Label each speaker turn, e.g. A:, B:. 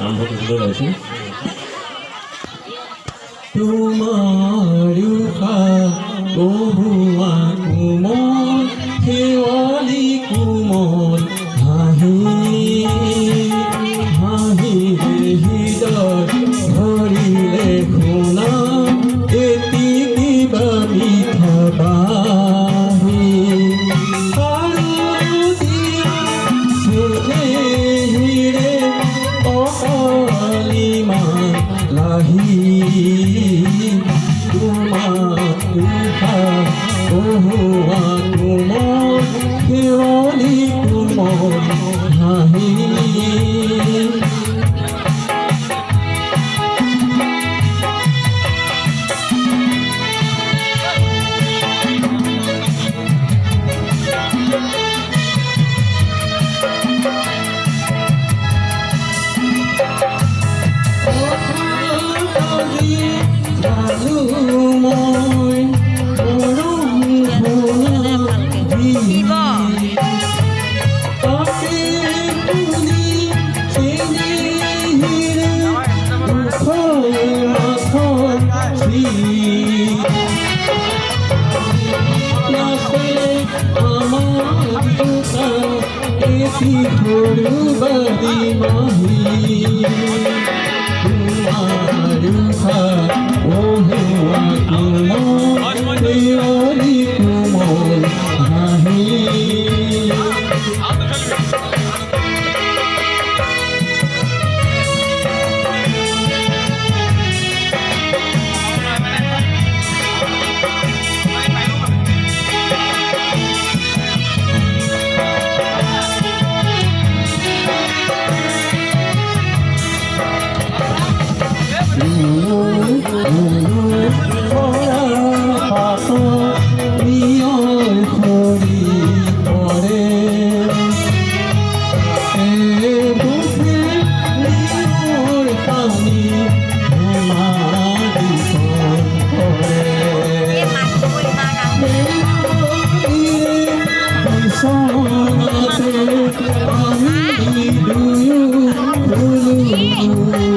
A: আৰম্ভ কৰিবলৈ ওলাইছোঁ।
B: তোমাৰ বহুৱা কোমল শেৱালি কোমল হাঁহি হাঁহি হৃদয় ধৰিলে শুনা এটি কিবা মিঠা বাঁহী আৰু চেনেহীৰে অকালিমান লাহি বহুৱা কোমল শেৱালি কোমল হাঁহি Badi mahi, tumaruha, ohua kumol, teori kumol, hahi. Do you